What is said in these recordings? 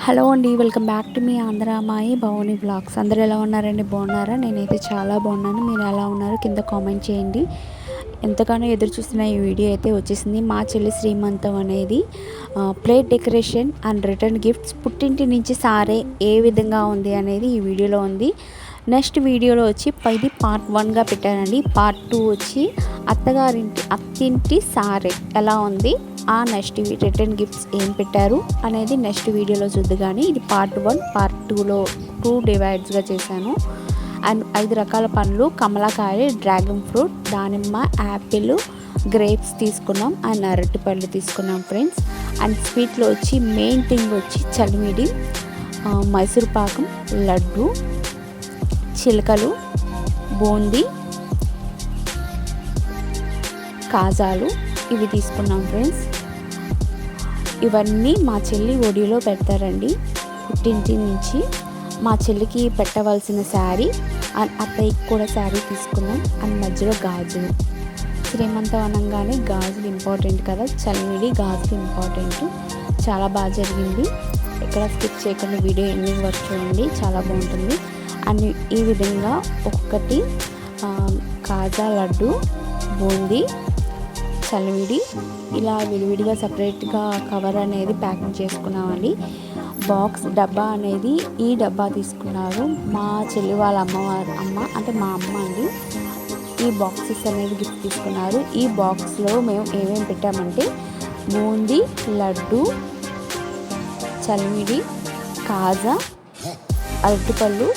Hello అండి, welcome back to me Andhra అమ్మాయి Bhavani blogs. అందరూ ఎలా ఉన్నారండి? బాగున్నారా? నేనైతే చాలా బాగున్నాను. మీరు ఎలా ఉన్నారు కింద కామెంట్ చేయండి. ఎంతగానో ఎదురు చూస్తున్న ఈ వీడియో అయితే వచ్చేసింది. మా చెల్లి శ్రీమంతం అనేది plate decoration and return gifts పుట్టింటి నుంచి సారే ఏ విధంగా ఉంది అనేది ఈ వీడియోలో ఉంది. నెక్స్ట్ వీడియోలో వచ్చి ఇది పార్ట్ 1గా పెట్టానండి. పార్ట్ 2 వచ్చి అత్తింటి సారే ఎలా ఉంది, ఆ నెక్స్ట్ రిటర్న్ గిఫ్ట్స్ ఏం పెట్టారు అనేది నెక్స్ట్ వీడియోలో చూద్దు. కానీ ఇది పార్ట్ 1 పార్ట్ 2లో 2 డివైడ్స్గా చేశాను. అండ్ 5 రకాల పండ్లు, కమలకాయ, డ్రాగన్ ఫ్రూట్, దానిమ్మ, యాపిల్, గ్రేప్స్ తీసుకున్నాం. అండ్ అరటి పళ్ళు తీసుకున్నాం ఫ్రెండ్స్. అండ్ స్వీట్లో వచ్చి మెయిన్ థింగ్ వచ్చి చలిమిడి, మైసూర్ పాకం, లడ్డు, చిలకలు, బూందీ, కాజాలు ఇవి తీసుకున్నాం ఫ్రెండ్స్. ఇవన్నీ మా చెల్లి ఒడిలో పెడతారండి. పుట్టింటి నుంచి మా చెల్లికి పెట్టవలసిన శారీ అండ్ అత్తయ్యకి కూడా శారీ తీసుకున్నాం. అండ్ మధ్యలో గాజులు, శ్రీమంతం అనగానే గాజులు ఇంపార్టెంట్ కదా, చలిమిడి గాజులు ఇంపార్టెంట్. చాలా బాగా జరిగింది. ఎక్కడ స్కిప్ చేయకుండా వీడియో ఎండింగ్ వరకు చూడండి, చాలా బాగుంటుంది. అండ్ ఈ విధంగా ఒక్కొక్కటి కాజా, లడ్డు, బూందీ, చలివిడి ఇలా విడివిడిగా సపరేట్గా కవర్ అనేది ప్యాకింగ్ చేసుకున్నామండి. బాక్స్ డబ్బా అనేది ఈ డబ్బా తీసుకున్నారు మా చెల్లి వాళ్ళ అమ్మ అంటే మా అమ్మ అండి. ఈ బాక్సెస్ అనేది గిఫ్ట్ తీసుకున్నారు. ఈ బాక్స్లో మేము ఏమేమి పెట్టామంటే బూందీ, లడ్డు, చలివిడి, కాజా, అరటిపళ్ళు,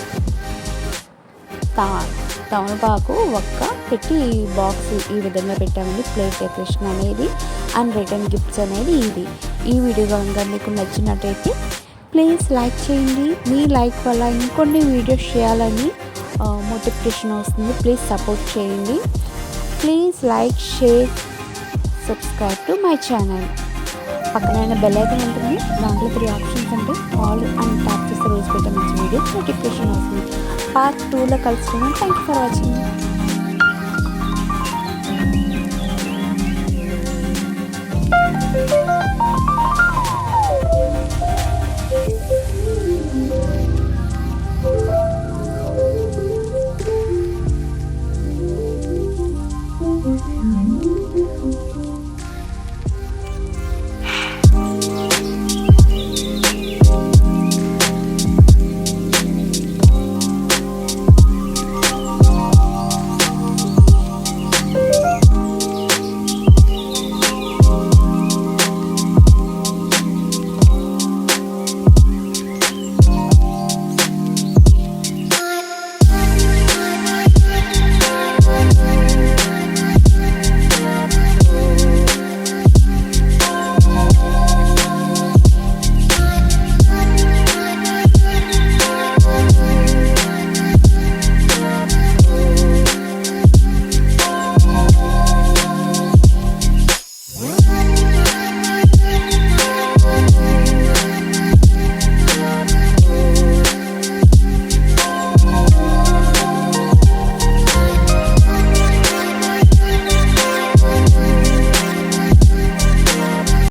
తమలపాకు, ఒక్క పెట్టి బాక్స్ ఈ విధంగా పెట్టామండి. ప్లేట్ డెకరేషన్ అనేది అండ్ రిటర్న్ గిఫ్ట్స్ అనేది ఇది. ఈ వీడియో కనుక మీకు నచ్చినట్టయితే ప్లీజ్ లైక్ చేయండి. మీ లైక్ వల్ల ఇంకొన్ని వీడియోస్ చేయాలని మోటివేషన్ వస్తుంది. ప్లీజ్ సపోర్ట్ చేయండి. Please like, share, subscribe to my channel. పక్కన బెల్ ఐకాన్ ఉంటుంది, దాంట్లో 3 ఆప్షన్స్ అంటే ఆల్ అండ్ ట్యాప్ చేస్తే రోజు పెట్టే మంచి వీడియో నోటిఫికేషన్ వస్తుంది. పార్ట్ 2లో కలుసుకున్నాం. Thank you for watching.